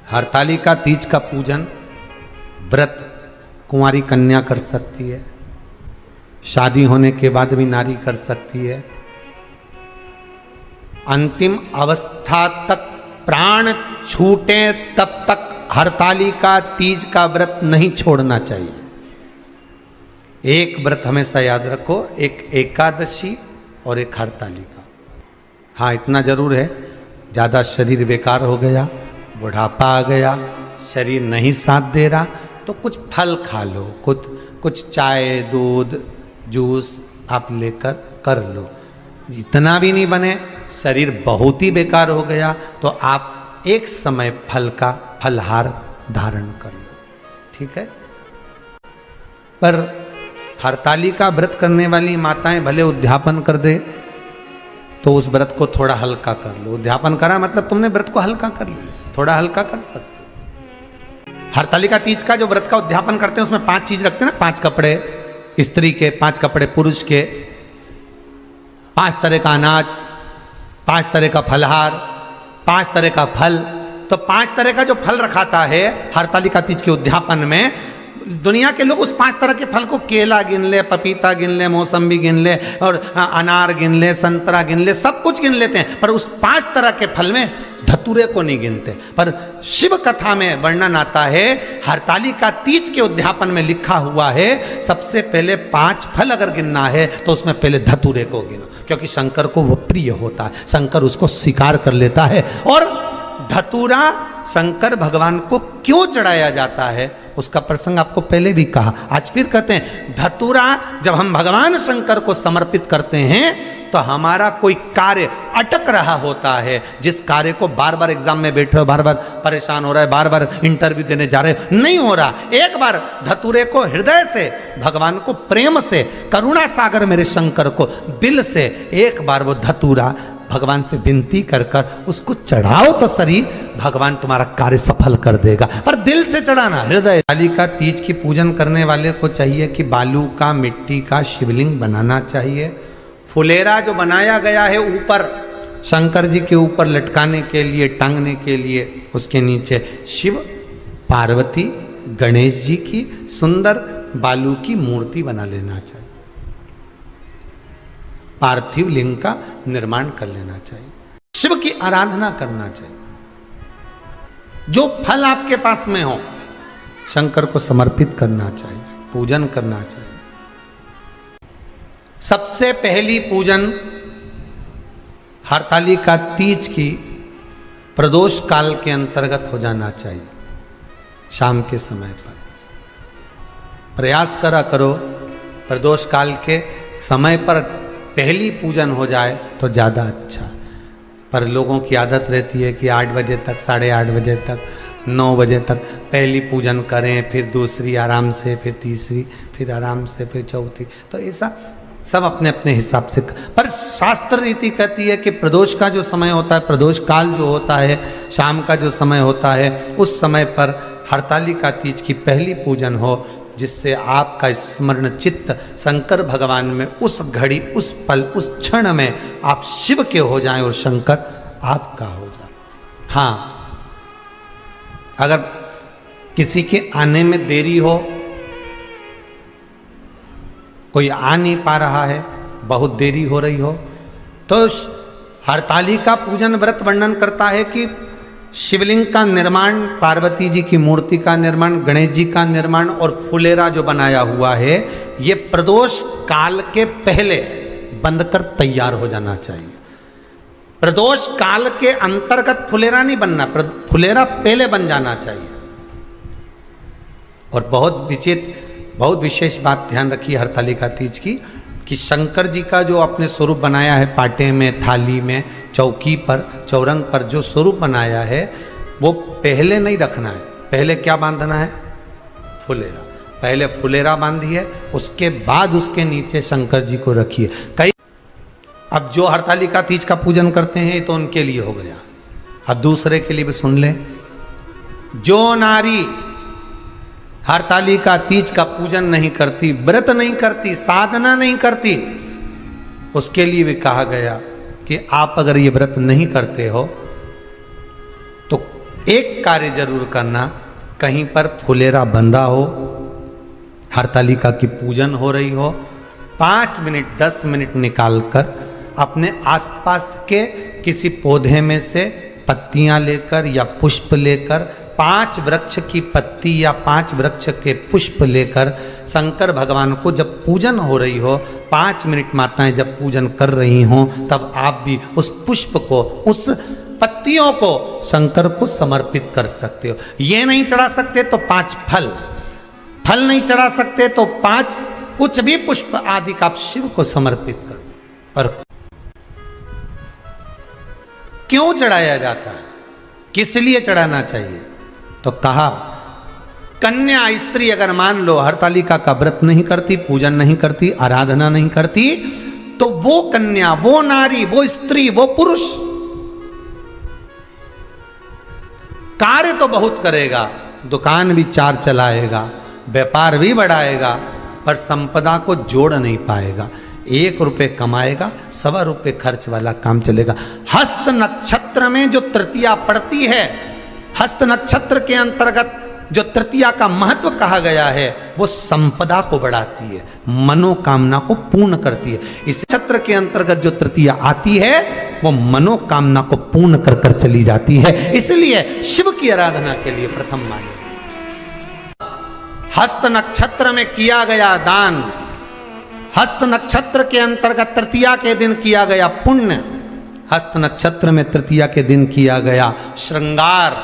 हरतालिका तीज का पूजन व्रत कुंवारी कन्या कर सकती है, शादी होने के बाद भी नारी कर सकती है। अंतिम अवस्था तक प्राण छूटे तब तक हरतालिका तीज का व्रत नहीं छोड़ना चाहिए। एक व्रत हमेशा याद रखो, एक एकादशी और एक हरतालिका। हाँ, इतना जरूर है, ज़्यादा शरीर बेकार हो गया, बुढ़ापा आ गया, शरीर नहीं साथ दे रहा, तो कुछ फल खा लो, कुछ चाय दूध जूस आप लेकर कर लो। इतना भी नहीं बने, शरीर बहुत ही बेकार हो गया, तो आप एक समय फल का फलहार धारण कर लो, ठीक है। पर हरतालिका व्रत करने वाली माताएं भले उद्यापन कर दे तो उस व्रत को थोड़ा हल्का कर लो। उद्यापन करा मतलब तुमने व्रत को हल्का कर लिया, थोड़ा हल्का कर सकते हो। हरतालिका तीज का जो व्रत का उद्यापन करते हैं उसमें 5 चीज रखते हैं ना, 5 कपड़े स्त्री के, 5 कपड़े पुरुष के, 5 तरह का अनाज, 5 तरह का फलहार, 5 तरह का फल। तो 5 तरह का जो फल रखाता है हरतालिका तीज के उद्यापन में, दुनिया के लोग उस 5 तरह के फल को, केला गिन ले, पपीता गिन ले, मौसम्बी गिन ले, और अनार गिन ले, संतरा गिन ले, सब कुछ गिन लेते हैं, पर उस 5 तरह के फल में धतूरे को नहीं गिनते। पर शिव कथा में वर्णन आता है, हरतालिका तीज के उद्यापन में लिखा हुआ है, सबसे पहले 5 फल अगर गिनना है तो उसमें पहले धतूरे को गिनो, क्योंकि शंकर को वो प्रिय होता है, शंकर उसको स्वीकार कर लेता है। और धतूरा शंकर भगवान को क्यों चढ़ाया जाता है उसका प्रसंग आपको पहले भी कहा, आज फिर कहते हैं। धतूरा जब हम भगवान शंकर को समर्पित करते हैं तो हमारा कोई कार्य अटक रहा होता है, जिस कार्य को बार बार एग्जाम में बैठ रहे हो, बार बार परेशान हो रहा है, बार बार इंटरव्यू देने जा रहे हो, नहीं हो रहा, एक बार धतूरे को हृदय से, भगवान को प्रेम से, करुणा सागर मेरे शंकर को दिल से एक बार वो धतूरा भगवान से विनती कर कर उसको चढ़ाओ तो सही, भगवान तुम्हारा कार्य सफल कर देगा। पर दिल से चढ़ाना, हृदय। हरतालिका तीज की पूजन करने वाले को चाहिए कि बालू का, मिट्टी का शिवलिंग बनाना चाहिए। फुलेरा जो बनाया गया है ऊपर शंकर जी के ऊपर लटकाने के लिए, टांगने के लिए, उसके नीचे शिव पार्वती गणेश जी की सुंदर बालू की मूर्ति बना लेना चाहिए, पार्थिव लिंग का निर्माण कर लेना चाहिए, शिव की आराधना करना चाहिए। जो फल आपके पास में हो शंकर को समर्पित करना चाहिए, पूजन करना चाहिए। सबसे पहली पूजन हरतालिका तीज की प्रदोष काल के अंतर्गत हो जाना चाहिए, शाम के समय पर। प्रयास करा करो प्रदोष काल के समय पर पहली पूजन हो जाए तो ज़्यादा अच्छा। पर लोगों की आदत रहती है कि 8 बजे तक, 8:30 बजे तक, 9 बजे तक पहली पूजन करें, फिर दूसरी आराम से, फिर तीसरी, फिर आराम से, फिर चौथी। तो ऐसा सब अपने अपने हिसाब से। पर शास्त्र रीति कहती है कि प्रदोष का जो समय होता है, प्रदोष काल जो होता है, शाम का जो समय होता है, उस समय पर हरतालिका तीज की पहली पूजन हो, जिससे आपका स्मरण चित्त शंकर भगवान में उस घड़ी, उस पल, उस क्षण में आप शिव के हो जाएं और शंकर आपका हो जाए। हाँ, अगर किसी के आने में देरी हो, कोई आ नहीं पा रहा है, बहुत देरी हो रही हो, तो हरतालिका पूजन व्रत वर्णन करता है कि शिवलिंग का निर्माण, पार्वती जी की मूर्ति का निर्माण, गणेश जी का निर्माण और फुलेरा जो बनाया हुआ है, ये प्रदोष काल के पहले बनकर तैयार हो जाना चाहिए। प्रदोष काल के अंतर्गत फुलेरा नहीं बनना, फुलेरा पहले बन जाना चाहिए। और बहुत विशेष बात ध्यान रखिए हरतालिका तीज की, कि शंकर जी का जो अपने स्वरूप बनाया है, पाटे में, थाली में, चौकी पर, चौरंग पर जो स्वरूप बनाया है, वो पहले नहीं रखना है। पहले क्या बांधना है? फुलेरा। पहले फुलेरा बांधिए, उसके बाद उसके नीचे शंकर जी को रखिए। कई अब जो हरतालिका तीज का पूजन करते हैं तो उनके लिए हो गया, अब दूसरे के लिए भी सुन लें। जो नारी हरतालिका तीज का पूजन नहीं करती, व्रत नहीं करती, साधना नहीं करती, उसके लिए भी कहा गया कि आप अगर ये व्रत नहीं करते हो तो एक कार्य जरूर करना, कहीं पर फुलेरा बंधा हो, हरतालिका की पूजन हो रही हो, 5 मिनट 10 मिनट निकालकर अपने आसपास के किसी पौधे में से पत्तियां लेकर या पुष्प लेकर, 5 वृक्ष की पत्ती या 5 वृक्ष के पुष्प लेकर शंकर भगवान को जब पूजन हो रही हो, 5 मिनट माताएं जब पूजन कर रही हों, तब आप भी उस पुष्प को, उस पत्तियों को शंकर को समर्पित कर सकते हो। ये नहीं चढ़ा सकते तो 5 फल, फल नहीं चढ़ा सकते तो 5 कुछ भी पुष्प आदि का आप शिव को समर्पित कर। पर क्यों चढ़ाया जाता है, किस लिए चढ़ाना चाहिए? तो कहा कन्या स्त्री अगर मान लो हरतालिका का व्रत नहीं करती, पूजन नहीं करती, आराधना नहीं करती, तो वो कन्या, वो नारी, वो स्त्री, वो पुरुष कार्य तो बहुत करेगा, दुकान भी 4 चलाएगा, व्यापार भी बढ़ाएगा, पर संपदा को जोड़ नहीं पाएगा। 1 रुपए कमाएगा, 1.25 रुपए खर्च वाला काम चलेगा। हस्त नक्षत्र में जो तृतीया पड़ती है, हस्त नक्षत्र के अंतर्गत जो तृतीया का महत्व कहा गया है, वो संपदा को बढ़ाती है, मनोकामना को पूर्ण करती है। इस नक्षत्र के अंतर्गत जो तृतीया आती है, वो मनोकामना को पूर्ण कर कर चली जाती है। इसलिए शिव की आराधना के लिए प्रथम माने। हस्त नक्षत्र में किया गया दान, हस्त नक्षत्र के अंतर्गत तृतीया के दिन किया गया पुण्य, हस्त नक्षत्र में तृतीया के दिन किया गया श्रृंगार,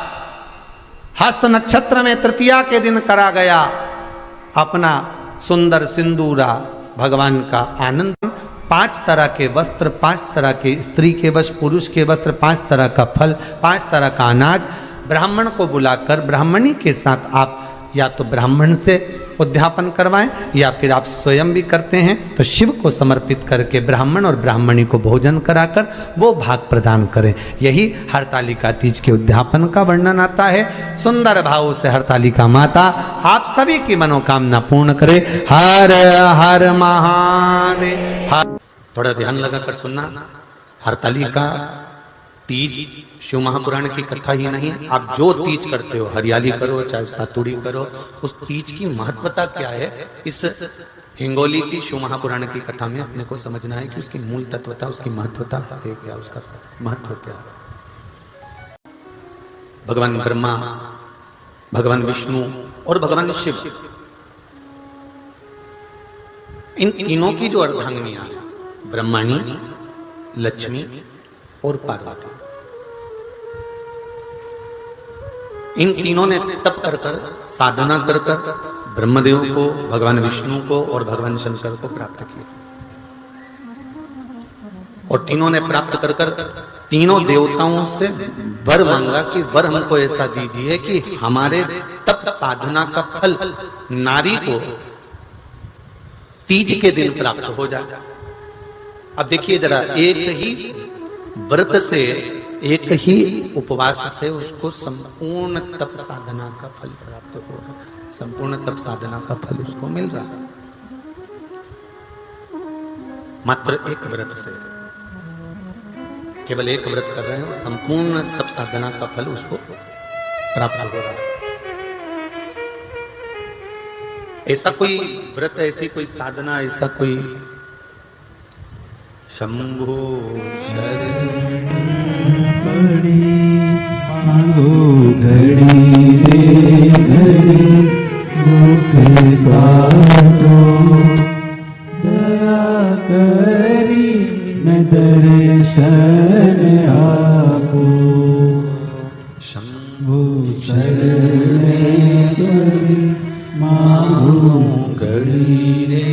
हस्त नक्षत्र में तृतीया के दिन करा गया अपना सुंदर सिंदूरा, भगवान का आनंद, 5 तरह के वस्त्र, 5 तरह के स्त्री के वस्त्र, पुरुष के वस्त्र, 5 तरह का फल, 5 तरह का अनाज, ब्राह्मण को बुलाकर ब्राह्मणी के साथ आप या तो ब्राह्मण से उद्यापन करवाएं या फिर आप स्वयं भी करते हैं तो शिव को समर्पित करके ब्राह्मण और ब्राह्मणी को भोजन कराकर वो भाग प्रदान करें। यही हरतालिका तीज के उद्यापन का वर्णन आता है। सुंदर भाव से हरतालिका माता आप सभी की मनोकामना पूर्ण करे। हर हर महादेव। थोड़ा ध्यान लगाकर सुनना, हरतालिका तीज शिव महापुराण की कथा ही नहीं है। आप जो तीज करते हो, हरियाली करो चाहे सातुड़ी करो, उस तीज की महत्वता क्या है, इस हिंगोली की शिव महापुराण की कथा में अपने को समझना है कि उसकी मूल तत्वता, उसकी महत्वता है क्या, उसका महत्व क्या है। भगवान ब्रह्मा, भगवान विष्णु और भगवान शिव, इन तीनों की जो अर्धांगिनियां हैं, ब्रह्माणी, लक्ष्मी और पार्वती, इन तीनों ने तप कर कर, साधना कर कर ब्रह्मदेव को, भगवान विष्णु को और भगवान शंकर को प्राप्त किया। और तीनों ने प्राप्त कर कर तीनों देवताओं से वर मांगा कि वर हमको ऐसा दीजिए कि हमारे तप साधना का फल नारी को तीज के दिन प्राप्त हो जाए। अब देखिए जरा, एक ही व्रत से, एक ही उपवास से उसको संपूर्ण तप साधना का फल प्राप्त हो रहा, संपूर्ण तप साधना का फल उसको मिल रहा। मात्र एक व्रत से, केवल एक व्रत कर रहे हैं, संपूर्ण तप साधना का फल उसको प्राप्त हो रहा है। ऐसा कोई व्रत, ऐसी कोई साधना, ऐसा कोई शंभो शरण बड़ी मांगो घड़ी रे घड़ी मुख द्वारो, दया करी न दर्शन आपो, शंभो शरण बड़ी मांगो घड़ी रे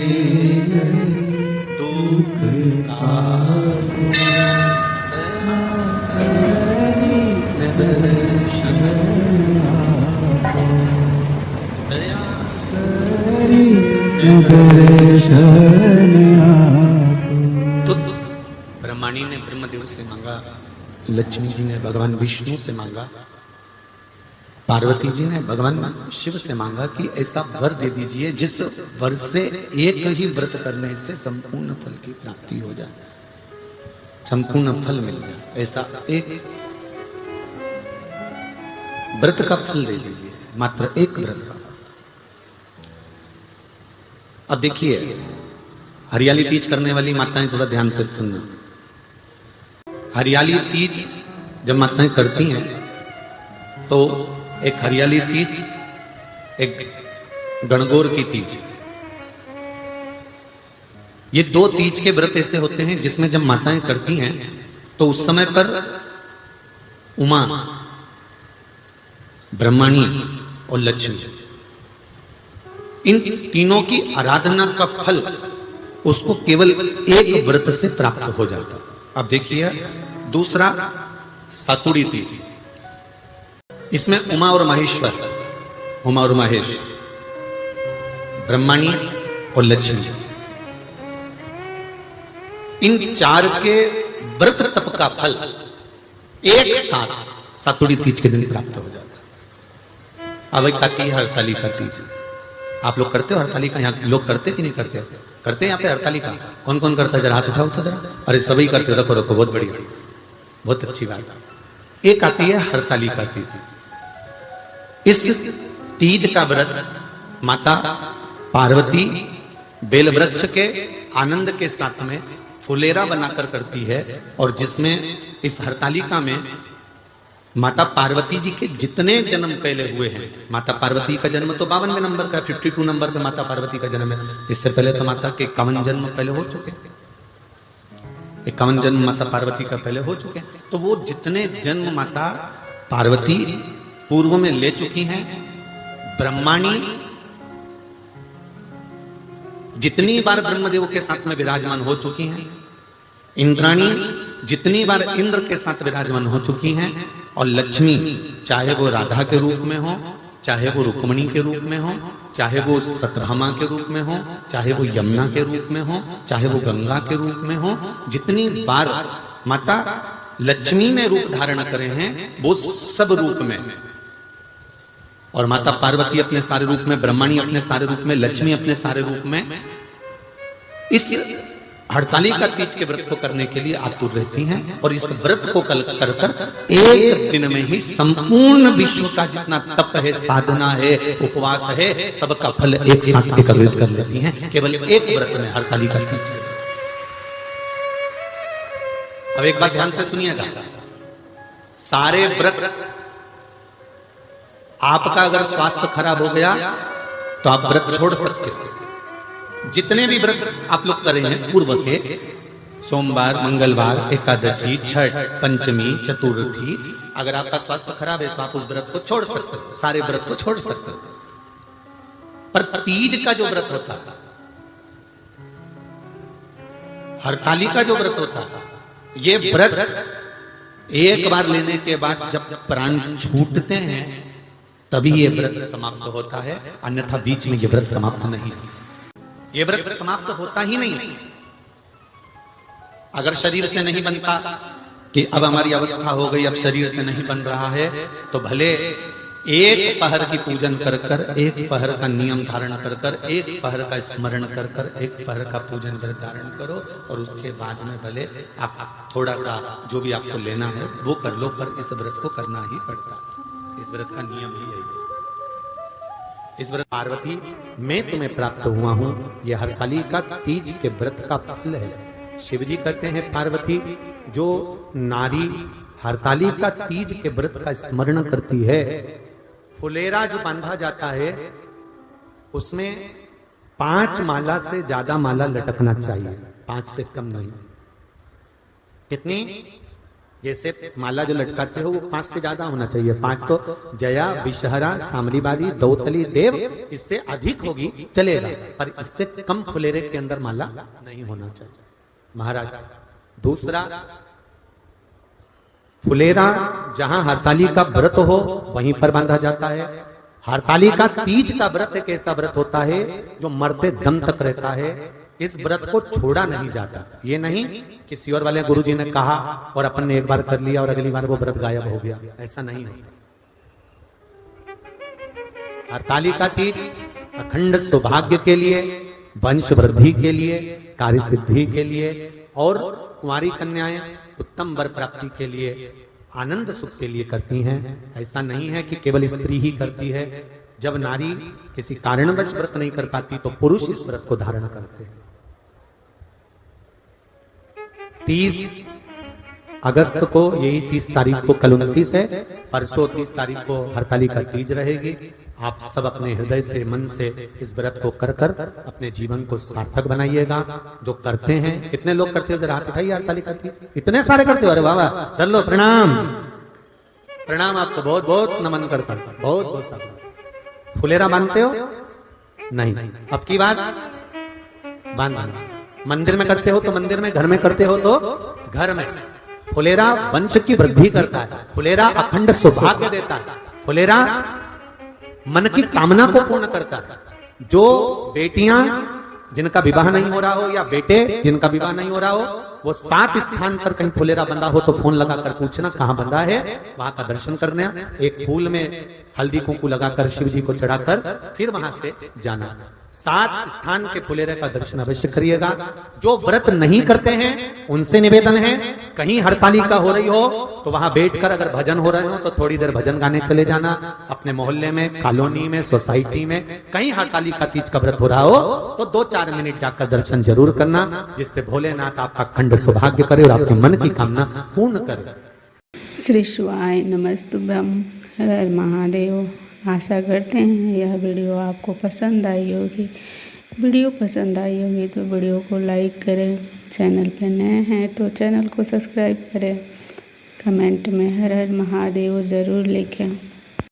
घड़ी दुख तो ब्रह्माणी ने ब्रह्मदेव से मांगा, लक्ष्मी जी ने भगवान विष्णु से मांगा, पार्वती जी ने भगवान शिव से मांगा कि ऐसा वर दे दीजिए जिस वर से एक ही व्रत करने से संपूर्ण फल की प्राप्ति हो जाए, संपूर्ण फल मिल जाए। ऐसा एक व्रत का फल ले लीजिए, मात्र एक व्रत का। अब देखिए, हरियाली तीज करने वाली माताएं थोड़ा ध्यान से सुनना। हरियाली तीज जब माताएं करती हैं तो एक हरियाली तीज, एक गणगौर की तीज, ये दो तीज के व्रत ऐसे होते हैं जिसमें जब माताएं करती हैं तो उस समय पर उमा, ब्रह्मणी और लक्ष्मी, इन तीनों की आराधना का फल उसको केवल एक व्रत से प्राप्त हो जाता। अब देखिए दूसरा सातुड़ी तीज, इसमें उमा और महेश्वर, उमा और महेश, ब्रह्मणी और लक्ष्मी, इन चार के व्रत तप का फल एक साथ सातुड़ी तीज के दिन प्राप्त हो जाता। अब एक आती है हरतालिका तीज। आप लोग करते हो हरतालिका? यहाँ लोग करते कि नहीं करते? करते हैं यहाँ पे हरतालिका? कौन कौन करता है? जरा हाथ उठाओ तो जरा। अरे सभी करते हो, रखो रखो, बहुत बढ़िया, बहुत अच्छी बात। एक आती है हरतालिका तीज। इस तीज का व्रत माता पार्वती बेलवृक्ष के आनंद के साथ में फुलेरा बनाकर करती है, और जिसमें इस हरतालिका में माता पार्वती जी के जितने जन्म पहले हुए हैं, माता पार्वती का जन्म तो 52वें नंबर का, 52 नंबर पे माता पार्वती का जन्म है। इससे पहले तो माता के 51 जन्म पहले हो चुके, 51 जन्म माता पार्वती का पहले हो चुके। तो वो जितने जन्म माता पार्वती पूर्व में ले चुकी हैं, ब्रह्माणी जितनी बार ब्रह्मदेव के साथ में विराजमान हो चुकी हैं, इंद्राणी जितनी बार इंद्र के साथ विराजमान हो चुकी हैं, और लक्ष्मी चाहे वो राधा के रूप में हो, चाहे वो रुक्मणी के रूप में हो, चाहे वो सतभामा के रूप में हो, चाहे वो यमुना के रूप में हो, चाहे वो गंगा के रूप में हो, जितनी बार माता लक्ष्मी ने रूप धारण करे हैं वो सब रूप में, और माता पार्वती अपने सारे रूप में, ब्रह्मणी अपने सारे रूप में, लक्ष्मी अपने सारे रूप में इस हरतालिका तीज के व्रत को करने के लिए आतुर रहती हैं। और इस व्रत को कर कर एक दिन में ही संपूर्ण विश्व का जितना तप है, साधना है, उपवास है, सबका फल एक साथ एकत्रित कर लेती हैं केवल एक व्रत में, हरतालिका तीज। अब एक बात ध्यान से सुनिएगा, सारे व्रत, आपका अगर स्वास्थ्य खराब हो गया तो आप व्रत छोड़ सकते हो। जितने भी व्रत आप लोग कर रहे हैं पूर्व के, सोमवार, मंगलवार, एकादशी, छठ, पंचमी, चतुर्थी, अगर आपका स्वास्थ्य खराब है तो आप उस व्रत को छोड़ सकते हो, सारे व्रत को छोड़ सकते हो। पर तीज का जो व्रत होता है, हरतालिका जो व्रत होता है, ये व्रत एक बार लेने के बाद जब प्राण छूटते हैं तभी ये व्रत समाप्त होता है, अन्यथा बीच में ये व्रत समाप्त नहीं है। ये व्रत समाप्त होता ही नहीं। अगर शरीर से नहीं बनता कि अब हमारी अवस्था हो गई, अब शरीर से नहीं बन रहा है, तो भले एक पहर की पूजन कर कर, एक पहर का नियम धारण कर कर, एक पहर का स्मरण कर कर, एक पहर का पूजन व्रत धारण करो, और उसके बाद में भले आप थोड़ा सा जो भी आपको लेना है वो कर लो, पर इस व्रत को करना ही पड़ता है। इस व्रत का नियम ही यही है। इस व्रत पार्वती मैं तुम्हें प्राप्त हुआ हूं, यह हरतालिका तीज के व्रत का फल है। शिव जी कहते हैं पार्वती, जो नारी हरतालिका तीज के व्रत का स्मरण करती है, फुलेरा जो बांधा जाता है उसमें 5 माला से ज्यादा माला लटकना चाहिए, 5 से कम नहीं। कितनी? जैसे माला जो लटकाते हो वो 5 से ज्यादा होना चाहिए। 5 तो जया, विषहरा, शामलीबारी, दौतली, देव, इससे अधिक होगी चलेगा, पर इससे कम फुलेरे के अंदर माला नहीं होना चाहिए महाराज। दूसरा, फुलेरा जहां हरतालिका व्रत हो वहीं पर बांधा जाता है। हरतालिका तीज का व्रत एक ऐसा व्रत होता है जो मरते दम तक रहता है। इस व्रत को छोड़ा नहीं जाता। ये नहीं कि सियोर वाले गुरुजी ने कहा और अपन ने एक बार कर लिया और अगली बार वो व्रत गायब हो गया, ऐसा नहीं होता। हरतालिका तीज अखंड सौभाग्य के लिए, वंश वृद्धि के लिए, कार्य सिद्धि के लिए, और कुंवारी कन्याएं उत्तम वर प्राप्ति के लिए, आनंद सुख के लिए करती हैं। ऐसा नहीं है कि केवल स्त्री ही करती है। जब नारी किसी कारणवश व्रत नहीं कर पाती तो पुरुष इस व्रत को धारण करते हैं। 30 अगस्त को, यही 30 तारीख को, कल 29 है, परसों 30 तारीख को हरतालिका तीज रहेगी। आप सब अपने हृदय से, मन से इस व्रत को कर कर अपने जीवन को सार्थक बनाइएगा। जो करते हैं, कितने लोग करते हो जरा हाथ उठाइए हरतालिका तीज। इतने सारे करते हो, अरे बाबा कर लो, प्रणाम प्रणाम, आपको बहुत बहुत नमन करता हूं, बहुत बहुत सारा। फुलेरा बांधते हो? नहीं, अब की बार बांधना। मंदिर में करते हो तो मंदिर में, घर में करते हो तो घर में। फुलेरा वंश की वृद्धि करता है, फुलेरा अखंड सौभाग्य देता है, फुलेरा मन की कामना को पूर्ण करता है। जो बेटियां जिनका विवाह नहीं हो रहा हो या बेटे जिनका विवाह नहीं हो रहा हो, वो 7 स्थान पर कहीं फुलेरा बंधा हो तो फोन लगाकर पूछना कहां बंधा है, वहां का दर्शन करना। एक फूल में हल्दी कुंकू लगाकर शिव जी को चढ़ाकर फिर वहां से जाना। 7 स्थान के फुलेरे का दर्शन अवश्य करिएगा। जो व्रत नहीं करते हैं उनसे निवेदन है, कहीं हरतालिका हो रही हो तो वहां बैठकर अगर भजन हो रहे हो तो थोड़ी देर भजन गाने चले जाना। अपने मोहल्ले में, कॉलोनी में, सोसाइटी में कहीं हरतालिका तीज का व्रत हो रहा हो तो 2-4 मिनट जाकर दर्शन जरूर करना, जिससे भोलेनाथ आपका अखंड सौभाग्य करे और आपके मन की कामना पूर्ण करे। श्री शिवाय नमस्तुभ्यम, हर हर महादेव। आशा करते हैं यह वीडियो आपको पसंद आई होगी। वीडियो पसंद आई होगी तो वीडियो को लाइक करें, चैनल पर नए हैं तो चैनल को सब्सक्राइब करें, कमेंट में हर हर महादेव ज़रूर लिखें।